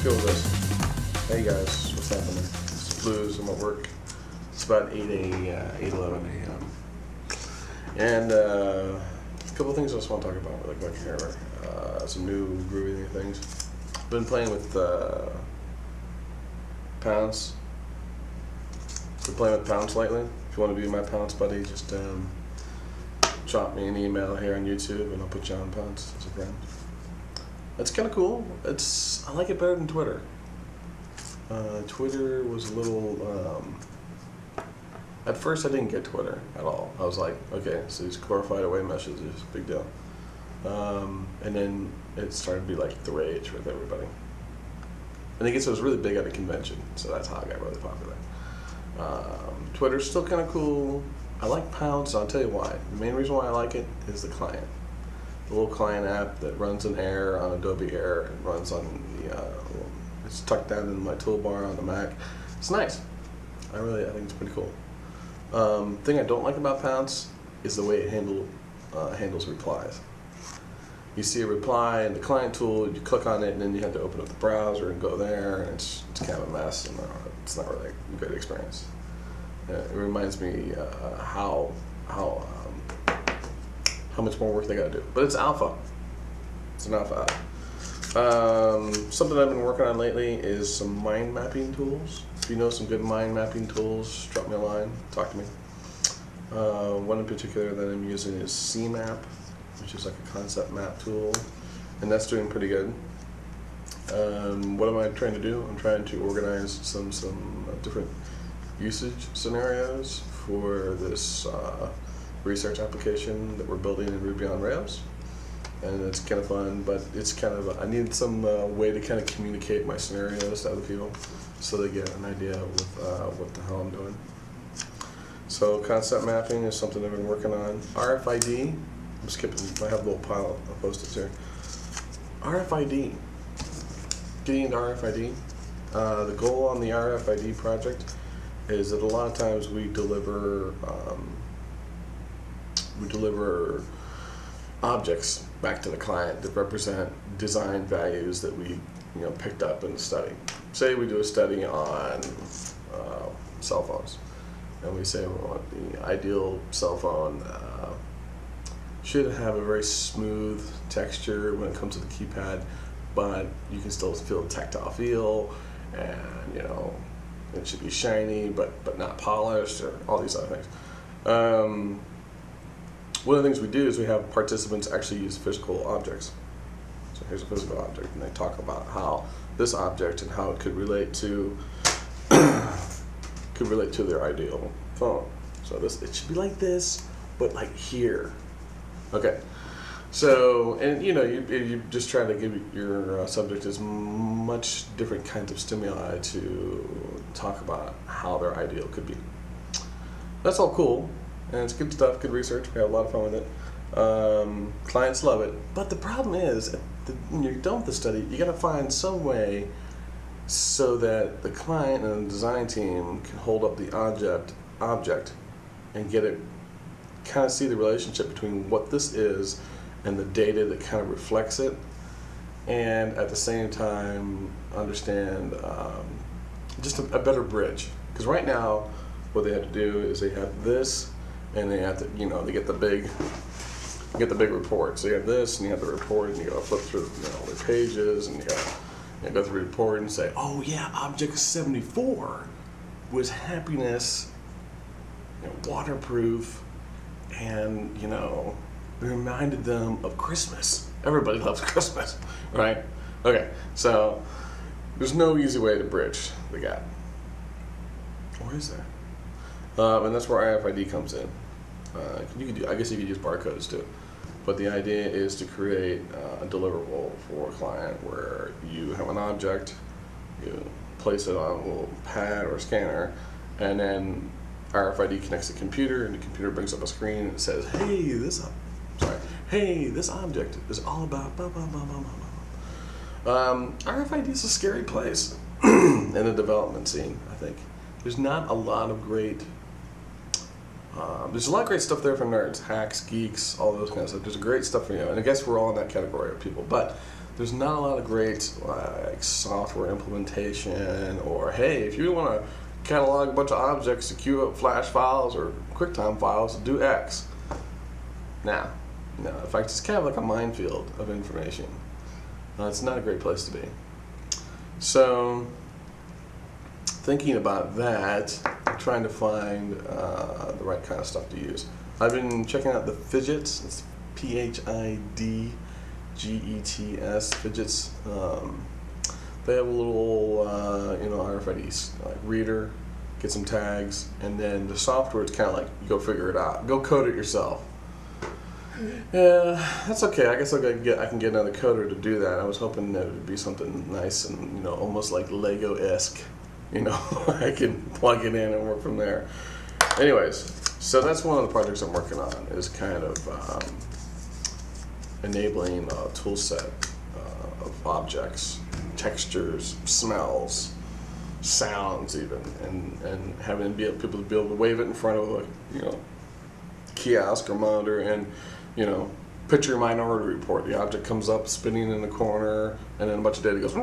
go with this. Hey guys, what's happening? It's Blues. I'm at work. It's about 8:11 a.m. And a couple of things I just want to talk about really quick here. Some new groovy things. Been playing with pounds. Been playing with pounds lately. If you want to be my pounds buddy, just drop me an email here on YouTube and I'll put you on pounds as a friend. It's kind of cool. I like it better than Twitter. Twitter was a little. At first, I didn't get Twitter at all. I was like, okay, so these glorified away messages, big deal. And then it started to be like the rage with everybody. And I guess it was really big at a convention, so that's how it got really popular. Twitter's still kind of cool. I like Pounds, and I'll tell you why. The main reason why I like it is the client. The little client app that runs in Air, on Adobe Air, and runs on the, it's tucked down in my toolbar on the Mac. It's nice. I think it's pretty cool. Thing I don't like about Pounds is the way it handles replies. You see a reply in the client tool, you click on it, and then you have to open up the browser and go there, and it's kind of a mess, and it's not really a good experience. It reminds me how much more work they got to do. But it's alpha. It's an alpha app. Something I've been working on lately is some mind mapping tools. If you know some good mind mapping tools, drop me a line, talk to me. One in particular that I'm using is CMap, which is like a concept map tool, and that's doing pretty good. What am I trying to do? I'm trying to organize some different usage scenarios for this research application that we're building in Ruby on Rails. And it's kind of fun, but it's kind of, I need some way to kind of communicate my scenarios to other people so they get an idea with what the hell I'm doing. So concept mapping is something I've been working on. RFID, I'm skipping, I have a little pile of post-its here. RFID, getting into RFID. The goal on the RFID project is that a lot of times we deliver objects back to the client that represent design values that we picked up in the study. Say we do a study on cell phones, and we say we want the ideal cell phone should have a very smooth texture when it comes to the keypad, but you can still feel the tactile feel, and it should be shiny but not polished, or all these other things. One of the things we do is we have participants actually use physical objects. So here's a physical object, and they talk about how this object and how it could relate to their ideal phone. So it should be like this, but like here. Okay. So, and you just try to give your subject as much different kinds of stimuli to talk about how their ideal could be. That's all cool. And it's good stuff, good research. We have a lot of fun with it. Clients love it. But the problem is, when you're done with the study, you got to find some way so that the client and the design team can hold up the object and get it, kind of see the relationship between what this is and the data that kind of reflects it, and at the same time understand just a better bridge. Because right now, what they have to do is they have this, and they have to, they get the big report. So you have this, and you have the report, and you got to flip through, the pages, and you got to go through the report and say, oh yeah, object 74 was happiness, waterproof, and it reminded them of Christmas. Everybody loves Christmas, right? Okay, so there's no easy way to bridge the gap. Or is there? And that's where RFID comes in. I guess you could use barcodes too. But the idea is to create a deliverable for a client where you have an object, you place it on a little pad or scanner, and then RFID connects to the computer, and the computer brings up a screen and it says, hey, this object is all about blah, blah, blah, blah, blah, blah. RFID is a scary place in the development scene, I think. There's not a lot of great There's a lot of great stuff there for nerds, hacks, geeks, all those kind of stuff. There's great stuff for you, and I guess we're all in that category of people. But there's not a lot of great like software implementation, or hey, if you want to catalog a bunch of objects to queue up Flash files or QuickTime files, do X. Nah, no. In fact, it's kind of like a minefield of information. It's not a great place to be. So, thinking about that, I'm trying to find the right kind of stuff to use. I've been checking out the Fidgets. It's PHIDGETS, Fidgets. They have a little, RFID like reader, get some tags, and then the software is kind of like, go figure it out. Go code it yourself. Yeah, that's okay. I guess I can get another coder to do that. I was hoping that it would be something nice and, almost like Lego-esque. I can plug it in and work from there. Anyways, so that's one of the projects I'm working on, is kind of enabling a tool set of objects, textures, smells, sounds even, and having people to be able to wave it in front of a kiosk or monitor, and picture Minority Report. The object comes up spinning in the corner, and then a bunch of data goes,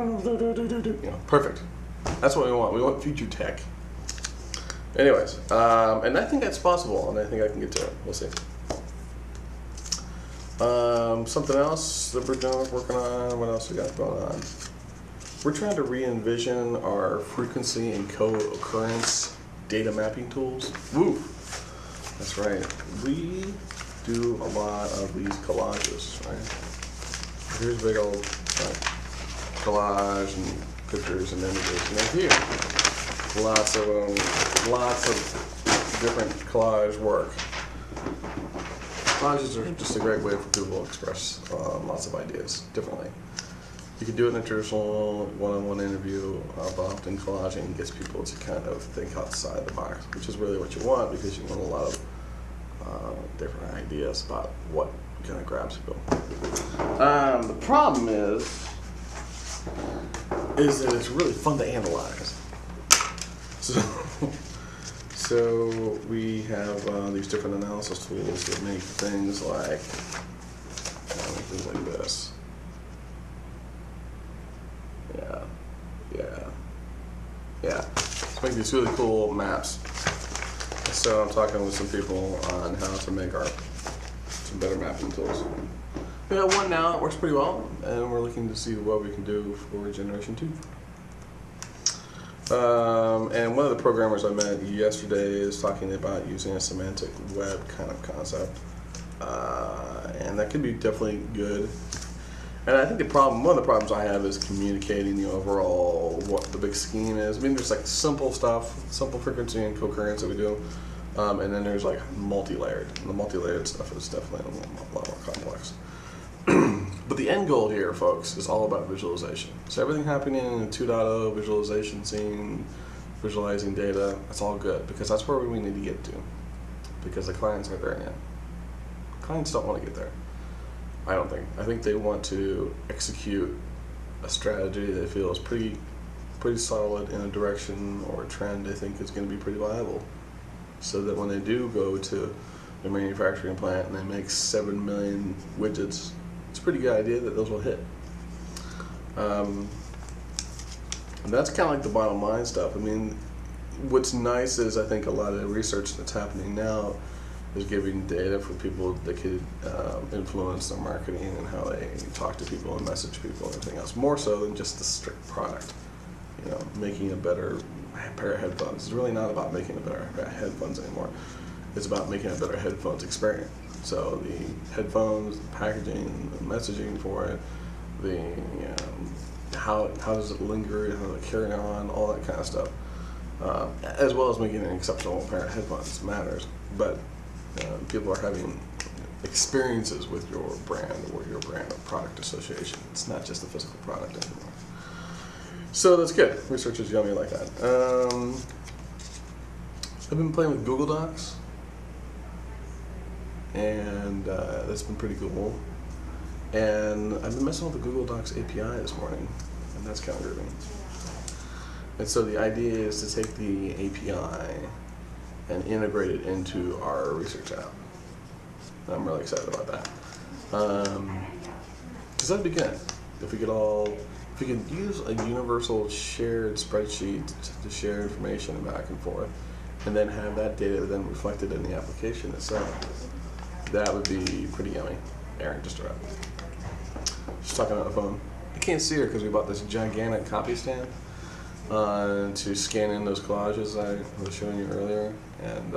perfect. That's what we want. We want future tech. Anyways, and I think that's possible, and I think I can get to it. We'll see. Something else that we're working on. What else we got going on? We're trying to re-envision our frequency and co-occurrence data mapping tools. Woo! That's right. We do a lot of these collages, right? Here's a big old collage and pictures and images, and then here, lots of different collage work. Collages are just a great way for people to express lots of ideas differently. You can do it in a traditional one-on-one interview, but often collaging gets people to kind of think outside the box, which is really what you want, because you want a lot of different ideas about what kind of grabs people. The problem is that it's really fun to analyze. So we have these different analysis tools that make things like this. Yeah. Let's make these really cool maps. So I'm talking with some people on how to make some better mapping tools. We got one now, it works pretty well, and we're looking to see what we can do for Generation 2. And one of the programmers I met yesterday is talking about using a semantic web kind of concept. And that could be definitely good. And I think one of the problems I have is communicating the overall, what the big scheme is. I mean, there's like simple stuff, simple frequency and co-occurrence that we do. And then there's like multi-layered. And the multi-layered stuff is definitely a lot more complex. But the end goal here, folks, is all about visualization. So everything happening in 2.0, visualization scene, visualizing data, that's all good, because that's where we need to get to. Because the clients aren't there yet. Clients don't want to get there. I don't think. I think they want to execute a strategy they feel is pretty solid in a direction or a trend they think is going to be pretty viable. So that when they do go to the manufacturing plant and they make 7 million widgets, it's a pretty good idea that those will hit. And that's kind of like the bottom line stuff. I mean, what's nice is I think a lot of the research that's happening now is giving data for people that could influence their marketing and how they talk to people and message people and everything else, more so than just the strict product. Making a better pair of headphones. It's really not about making a better pair of headphones anymore. It's about making a better headphones experience. So the headphones, the packaging, the messaging for it, how does it linger, how does it carry on, all that kind of stuff. As well as making an exceptional pair of headphones matters. But people are having experiences with your brand or your brand of product association. It's not just a physical product anymore. So that's good. Research is yummy like that. I've been playing with Google Docs, and that's been pretty cool. And I've been messing with the Google Docs API this morning, and that's kind of groovy. And so the idea is to take the API and integrate it into our research app. I'm really excited about that. Because that'd be good. if we could use a universal shared spreadsheet to share information back and forth, and then have that data then reflected in the application itself, that would be pretty yummy. Aaron just arrived. She's talking on the phone. I can't see her because we bought this gigantic copy stand to scan in those collages I was showing you earlier, and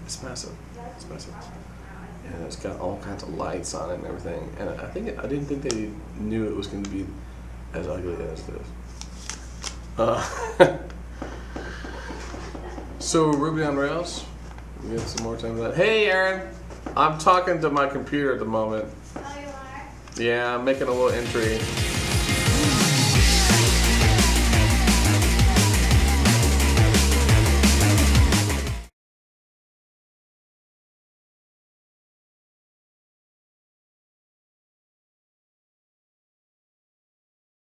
it's massive. It's massive. And it's got all kinds of lights on it and everything. And I didn't think they knew it was going to be as ugly as this. So Ruby on Rails, we get some more time for that. Hey Aaron, I'm talking to my computer at the moment. Oh, you are? Yeah, I'm making a little entry.